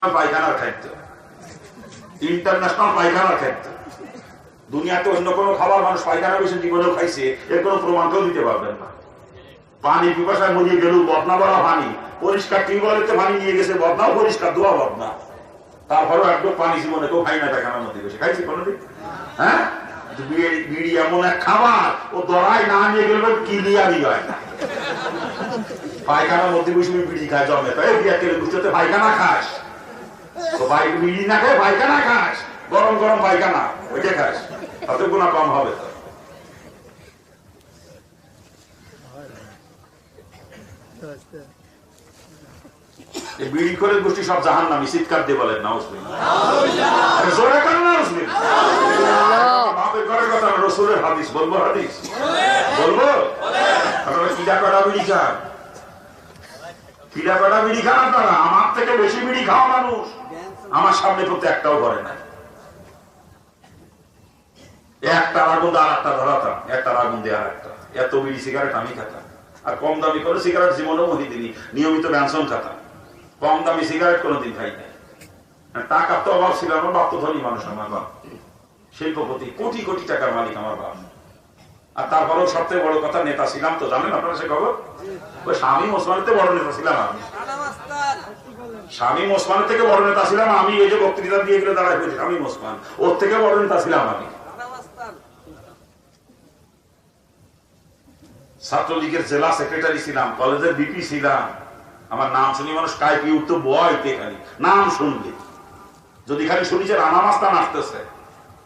পায়খানার খাদ্য, ইন্টারন্যাশনাল পায়খানার খাদ্য। দুনিয়াতে অন্য কোনো খাবার মানুষ পায়খানা বেশি জীবনেও খাইছে এর কোনো প্রমাণকেও দিতে পারবেন না। পানি পিপাসায় মরিয়ে গেল, বদনা ভরা পানি, পরিষ্কার টিউবওয়েলের পানি নিয়ে গেছে, বদনাও পরিষ্কার, দোয়া বদনা, তারপরেও একদম পানি জীবনে কেউ খাই না পায়খানার মধ্যে বেশি খাইছি কোনোদিন? হ্যাঁ, বিড়ি এমন এক খাবার, ও দড়াই না নিয়ে গেলে কিলিয়ারি হয় না। পায়খানার মধ্যে বসে বিড়ি খায় জমে, তাই বুঝতে পায়খানা খাস তো বিড়ি না খায় পায়খানা খাস, গরম গরম পায়খানা ওইটা খাস, তাতে গুণা কম হবে। বিড়ি করে গোষ্ঠী সব জাহান্নামী, চিৎকার দিয়ে বলেন নাউজুবিল্লাহ। জোরে করেন নাউজুবিল্লাহ। বাপের ঘরের কথা রাসূলের হাদিস বলবো, হাদিস বলবো। আপনারা কিডা কড়া বিড়ি খান, কিডা কড়া বিড়ি খান আপনারা। আমার থেকে বেশি বিড়ি খাওয়া মানুষ আমার সামনে করতে একটাও করে না। একটা আগুন আর একটা ধরাতাম, একটা আগুন দিয়ে আর একটা, এত বিড়ি সিগারেট আমি খেতাম। আর কম দামি করে সিগারেট জীবনেও মহিদিনী, নিয়মিত ব্যঞ্জন খেতাম। কম দামি সিগারেট কোনোদিন খাই নাই। টাকার তো অভাব ছিল, আমার বাপ তো ধনী মানুষ, আমার বাপ শিল্পপতি, কোটি কোটি টাকার মালিক আমার বাপ। আর তারপরেও সবথেকে বড় কথা, নেতা ছিলাম তো, জানেন আপনারা সে খবর? ওই শামীম ওসমানের থেকে বড় নেতা ছিলাম আমি। শামীম ওসমানের থেকে বড় নেতা ছিলাম আমি। এই যে বক্তৃতা দিয়ে গেলে দাঁড়াই হয়েছে শামীম ওসমান, ওর থেকে বড় নেতা ছিলাম আমি। ছাত্রলীগের জেলা সেক্রেটারি ছিলাম, কলেজের বিপি ছিলাম। আমার নাম শুনি মানুষ কাইপি উঠতো, বয়তে খালি নাম শুনলে। যদি খালি শুনি যে রানা মাস্তান আসতেছে,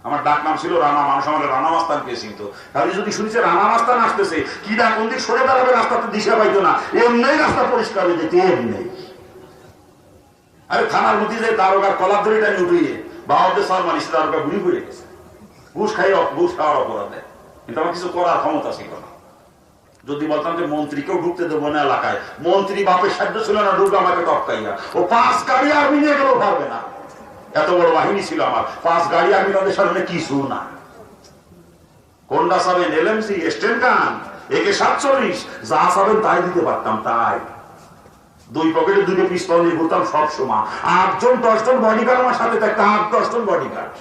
আমার ডাক নাম ছিল রানা, মানুষ আমার রানা মাস্তান কে চিনতো। তাহলে যদি শুনিছে রানা মাস্তান আসতেছে, কি না কোন দিক সরে দাঁড়াবে, রাস্তাতে দিশা পাইতো না, এমনি রাস্তা পরিষ্কার হয়ে যেত এমনি। আরে থানার মধ্যে যে দারোগার কলার ধরে টানি উঠিয়ে বাবাদের সাল মানিস, দারোগা ঘুরি ঘুরে গেছে ঘুষ খাই, ঘুষ খাওয়ার অপরাধে। কিন্তু আমার কিছু করার ক্ষমতা ছিল না। যদি বলতাম যে মন্ত্রীকেও ঢুকতে দেবো না এলাকায়, মন্ত্রী বাপের সাধ্য ছিল না ঢুকে আমাকে টপকাইয়া, ও 5 গাড়ি আর্মি নিয়ে গেলেও পারবে না। এত বড় বাহিনী ছিল আমার, 5 গাড়ি আর্মি তাদের সামনে কিছু না। কোনটা সাবেন, এলএমসি, স্টেনগান, AK-47, যা সাবেন তাই দিতে পারতাম। তাই 2 পকেটে 2টো পিস্তল নিয়ে ঘুরতাম সব সময়। 8-10 জন বডিগার্ড আমার সাথে থাকতাম, 8-10 জন বডিগার্ড।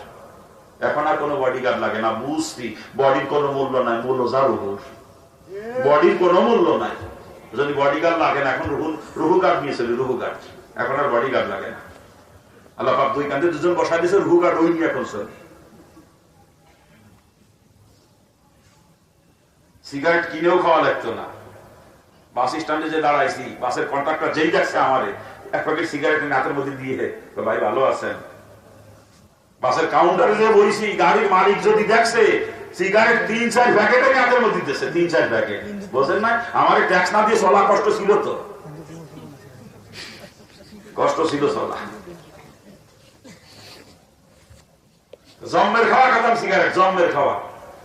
এখন আর কোনো বডিগার্ড লাগে না, বুঝছি বডির কোনো মূল্য নাই, মূল্য যা রুহুর। বডির কোনো মূল্য নাই। যদি বডিগার্ড লাগে না, এখন রুহু গার্ড নিয়েছিল, রুহু গার্ড, এখন আর বডিগার্ড লাগে না। আল্লাহ পাক 2 কাঁধে 2 জন বসাই দিয়েছে, রুহু গার্ড ওই নিয়ে এখন চলে। সিগারেট কিনেও খাওয়া লাগতো না। বাস স্ট্যান্ডে যে দাঁড়াইছি, বাসের কন্ট্রাক্টর যেই দেখছে আমারে, 1 প্যাকেট সিগারেট হাতের মধ্যে দিয়ে, ভাই ভালো আছেন। বাসের কাউন্টারে যে বইছি, গাড়ির মালিক যদি দেখছে সিগারেট 3-4 প্যাকেট আমি হাতের মধ্যে দিতেছে, 3-4 প্যাকেট, বুঝলেন না? আমার ট্যাক্স না দিয়ে চলা কষ্ট ছিল, তো কষ্ট ছিল চলা। জম্মের খাওয়া খেতাম সিগারেট, জম্মের খাওয়া।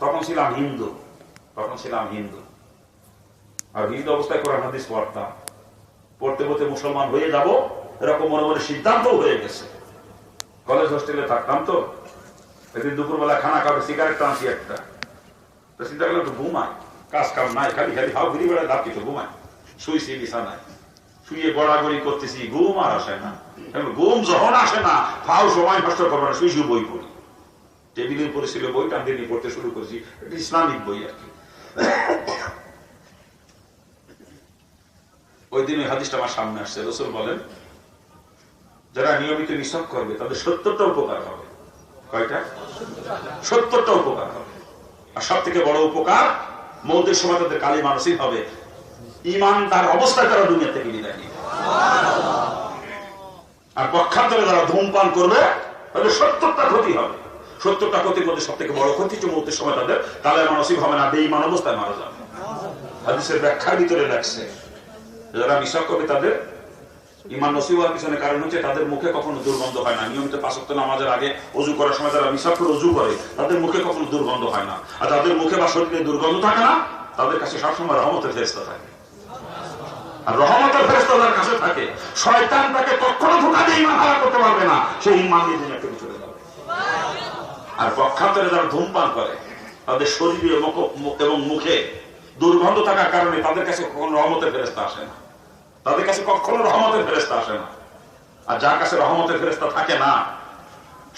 তখন ছিলাম হিন্দু, তখন ছিলাম হিন্দু। আর হিন্দু অবস্থায় কোরআন হাদিস পড়তাম। পড়তে পড়তে মুসলমান হয়ে যাব এরকম মনে মনে সিদ্ধান্ত হয়ে গেছে। কলেজ হোস্টেলে থাকতাম তো, একদিন দুপুরবেলা খানা খাবে, সিগারেট টানছি একটা, তো চিন্তা করলাম তো ঘুমায়, কাজ কাম নাই, খালি খালি হাও ঘুরি বেড়ায় ধাপি তো ঘুমায়। শুইছি বিছানায়, শুয়ে গড়াগড়ি করতেছি, ঘুম আর আসে না। ঘুম যখন আসে না, ফাও সময় নষ্ট করবো না, শুই বই পড়ি। টেবিলের উপরে ছিল বই, টান দিয়ে পড়তে শুরু করেছি, এটা ইসলামিক বই আর কি। ওই দিন ওই হাদিসটা আমার সামনে আসছে। রাসূল বলেন, যারা নিয়মিত নিসক করবে তাদের 70টা উপকার হবে। কয়টা? 70টা উপকার হবে। আর সব থেকে বড় উপকার, মওতের সময় তাদের কালিমা নসিব হবে, ঈমানদার অবস্থায় তারা দুনিয়া থেকে বিদায় নিবে। আর পক্ষান্তরে যারা ধূমপান করবে তাদের 70টা ক্ষতি হবে। 70টা ক্ষতির মধ্যে সব থেকে বড় ক্ষতি হচ্ছে মওতের সময় তাদের কালিমা নসিব হবে না, বেঈমান অবস্থায় মারা যাবে। হাদিসের ব্যাখ্যার ভিতরে লেখছে, যারা নিসক করবে তাদের ঈমান নসিব হওয়ার পিছনে কারণ হচ্ছে তাদের মুখে কখনো দুর্গন্ধ হয় না। নিয়মিত 5 ওয়াক্ত নামাজের আগে ওযু করার সময় যারা নিসক করে ওযু করে, তাদের মুখে কখনো দুর্গন্ধ হয় না। আর তাদের মুখে বা শরীরে দুর্গন্ধ থাকে না, তাদের কাছে সবসময় রহমতের ফেরেশতা থাকে। আর রহমতের ফেরেশতা তার কাছে থাকে, শয়তান তাকে কখনো ধোঁকা দিয়ে ঈমান হারা করতে পারবে না, সে ঈমান নিয়ে দুনিয়া থেকে চলে যাবে। আর পক্ষান্তরে যারা ধূমপান করে, তাদের শরীরে এবং মুখে দুর্গন্ধ থাকার কারণে তাদের কাছে কখনো রহমতের ফেরেশতা আসে না, তাদের কাছে কখনো রহমতের ফেরেশতা আসে না। আর যার কাছে রহমতের ফেরেশতা থাকে না,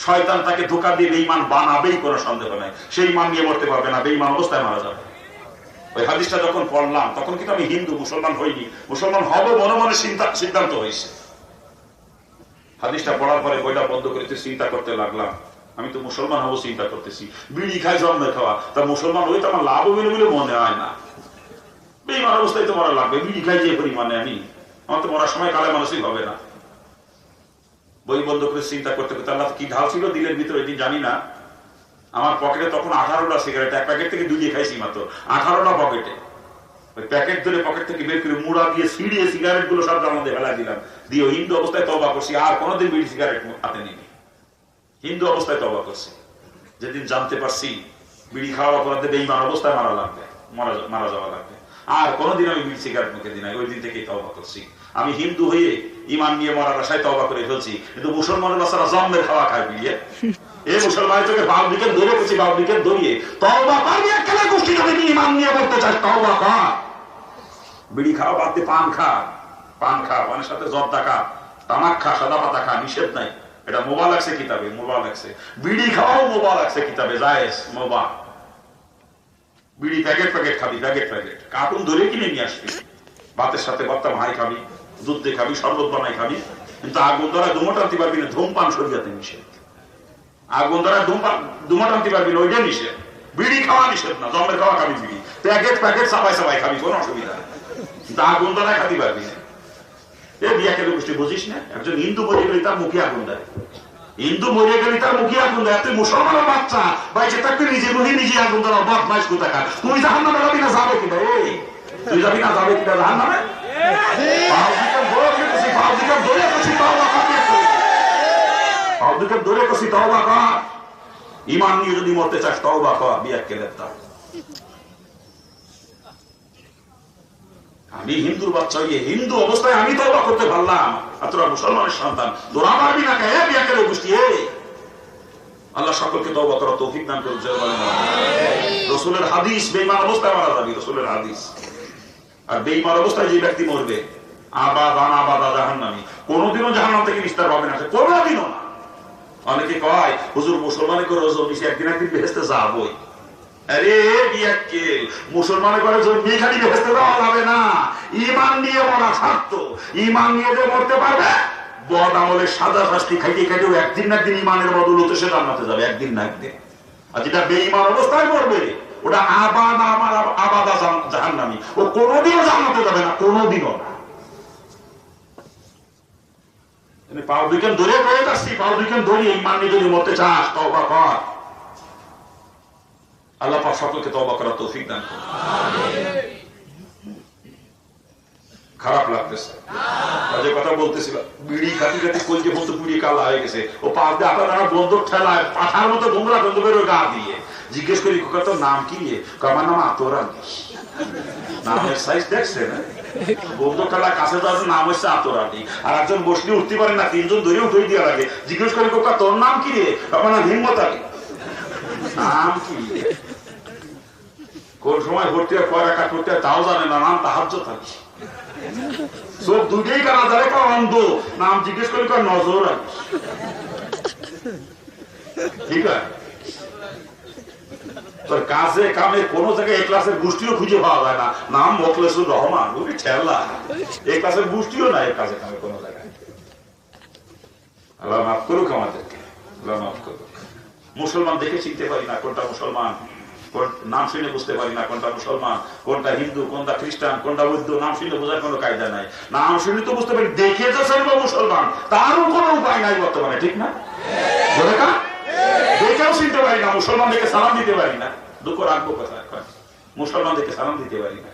শয়তান তাকে ধোঁকা দিয়ে বেঈমান বানাবেই, কোনো সন্দেহ নাই। সেই ইমান নিয়ে মরতে পারবে না, বেঈমান অবস্থায় মারা যাবে। ওই হাদিসটা যখন পড়লাম তখন কিন্তু আমি হিন্দু, মুসলমান হইনি, মুসলমান হব মনে মনে সিদ্ধান্ত হয়েছে। হাদিসটা পড়ার পরে বইটা বন্ধ করে চিন্তা করতে লাগলাম, আমি তো মুসলমান হবো চিন্তা করতেছি, বিড়ি খাই জন্মের খাওয়া, তা মুসলমান হইতে আমার লাভ হবে বলে মনে হয় না। বেঈমান অবস্থায় তো মরা লাগবে, বিড়ি খাই যে পরিমাণে আমি, আমার তো মরার সময় কালে মানুষই হবে না। বই বন্ধ করে চিন্তা করতে করতে আল্লাহ কি ঢাল ছিল দিলের ভিতরে ওই দিন জানি না, আমার পকেটে তখন 18টা সিগারেট, এক প্যাকেট থেকে 2 খাইছি মাত্র, 18টা পকেটে। ওই প্যাকেট ধরে পকেট থেকে বের করে মুড়া দিয়ে ছিঁড়িয়ে সিগারেট গুলো সব জানাতে ফেলা দিলাম, দিয়ে হিন্দু অবস্থায় তওবা করছি, আর কোনোদিন বিড়ি সিগারেট হাতে নিবি। হিন্দু অবস্থায় তওবা করছি, যেদিন জানতে পারছি বিড়ি খাওয়া অপরাধে বেঈমান অবস্থায় মারা লাগবে, মারা যাওয়া লাগবে, আর কোনোদিন আমি বিড়ি সিগারেট মুখে দিই নাই, ওই দিন থেকেই তওবা করছি। আমি হিন্দু হয়ে ইমান নিয়ে মরার আশায় তওবা করে ফেলছি, কিন্তু মুসলমানের বাচ্চারা জন্মের খাওয়া খায় বিড়িয়ে। এই মুসলমান তোকে বাপ দিকে ধরে করছি, বাপ দিকে ধরিয়ে তওবা পারবি, একখানা গোষ্ঠী যদি ইমান নিয়ে মরতে চাস তওবা কর। বিড়ি খাওয়া বাদ দিয়ে পান খা, পানের সাথে জর্দা খা, তামাক খা, সাদা পাতা খা, নিষেধ নাই। এটা মোবা লাগছে কিতাবে, মোবা লাগছে। বিড়ি খাওয়াও মোবা লাগছে কিতাবে, জায়েজ মোবা। বিড়ি প্যাকেট খাবি, প্যাকেট কার্টুন ধরে কিনে নিয়ে আসবি, ভাতের সাথে ভর্তা ভাই খাবি, দুধ দিয়ে খাবি, শরবত বানাই খাবি, কিন্তু আগুন দ্বারা ধুমো টানতে পারবি না, ধূমপান শরীয়তে নিষেধ। আগুন দ্বারা ধুমো টানতে পারবি না, ওইটা নিষেধ। বিড়ি খাওয়া নিষেধ না, জমের খাওয়া খাবি, বিড়ি প্যাকেট সাবাই খাবি, কোনো অসুবিধা নেই, কিন্তু আগুন দ্বারা খাতে পারবি না। এ বিয়া কেন গোষ্ঠী বুঝিস না, একজন হিন্দু মরে গেলে তার মুখে আগুন দেয়, হিন্দু মরে গেলে তার মুখে আগুন দেয়। তুই মুসলমানের বাচ্চা বাইচে থাকতে নিজে মুখে নিজে আগুন দেওয়া বদমাইশ কোথাকার, তুই জাহান্নামে যাবি না, যাবে কিনা? তুই যাবি না, যাবে কিনা জাহান্নামে? ইমান নিয়ে যদি মরতে চাস তওবা কর, বিয়া কেলে তার। আমি হিন্দুর বাচ্চা হইয়ে হিন্দু অবস্থায় আমি তওবা করতে পারলাম, আর তোরা মুসলমানের সন্তান, তোরা পারবি না? কে বিয়া কেলে গোষ্ঠী? আল্লাহ সকলকে তওবা করার তৌফিক দান করুন। রাসূলের হাদিস, বেঈমান অবস্থায় মারা যাবে, রাসূলের হাদিস। আর বেঈমান অবস্থায় যে ব্যক্তি মরবে আবাদা জাহান্নামী, কোনোদিনও জাহান্নাম থেকে নিস্তার পাবে না, কোনোদিনও না। অনেকে কয় হুজুর মুসলমানে করে ওজন নিচে একদিন বেহেশতে যাবই। আরে বিয়াক্কেল, মুসলমানে করে জন্মেই খালি বেহেশতে যাওয়া যাবে না, ইমান নিয়ে মরা শর্ত। ইমান নিয়ে যে মরতে পারবে, বদ আমলের সাদা শাস্তি খাইতে খাইতেও একদিন না একদিন ইমানের বদৌলতে সে জান্নাতে যাবে, একদিন না একদিন। আর যেটা বেঈমান অবস্থায় মরবে ওটা আবাদা জাহান্নামী, ও কোনোদিনও জান্নাতে যাবে না, কোনোদিনও না। পাও দুইখান ধরে করে যাচ্ছি, পাও দুইখান ধরি, ইমান নিয়ে যদি মরতে চাস তওবা কর। আল্লাহ পাক সকলকে তওবা করার তৌফিক দান করুন। খারাপ লাগতেছে যে কথা বলতেছিলাম, বিড়ি খাতি কলজে মতো পুড়িয়ে কালা হয়ে গেছে, ও পাশ দিয়ে আপনার বন্ধ ঠেলায় পাঠার মতো গোমরা বন্ধ করে গা দিয়ে জিজ্ঞেস করি তোর নাম কি? আমার নাম আতরানি। নামের সাইজ দেখছে না, বন্ধু খেলা কাছে যাওয়ার নাম হচ্ছে আতরানি। আর একজন বসলে উঠতে পারে না, তিনজন ধরে উঠে দিয়ে লাগে, জিজ্ঞেস করি তোর নাম কি রে? আমার নাম হিম্মত আলী। নাম কি? কোন সময় ভর্তি হয়, কয় রাখা করতে হয় তাও জানে না, নাম তাহাজ্জুদ আলী। চোখ দুইটাই কানা যাবে, কেউ অন্ধ, নাম জিজ্ঞেস করি কয় নজর আলী। ঠিক আছে, তোর কাজে কামে কোন জায়গায় এই ক্লাসের গোষ্ঠীও খুঁজে পাওয়া যায় না, নাম মোখলেসুর রহমান, ওই ঠেলা। এই ক্লাসের গোষ্ঠীও নাই এই কাজে কামে কোন জায়গায়। আল্লাহ মাফ করুক আমাদেরকে, আল্লাহ মাফ করুক। মুসলমান দেখে চিনতে পারি না কোনটা মুসলমান, নাম শুনে বুঝতে পারি না কোনটা মুসলমান, কোনটা হিন্দু, কোনটা খ্রিস্টান, কোনটা বৌদ্ধ। নাম শুনে বোঝার কোনো কায়দা নাই, নাম শুনে তো বুঝতে পারি, দেখে তো সর্ব মুসলমান, তারও কোনো উপায় নাই বর্তমানে, ঠিক না? দেখেও চিনতে পারি না, মুসলমান দেখে সালাম দিতে পারি না, দুঃখ রাখবো কথা, মুসলমান দেখে সালাম দিতে পারি না।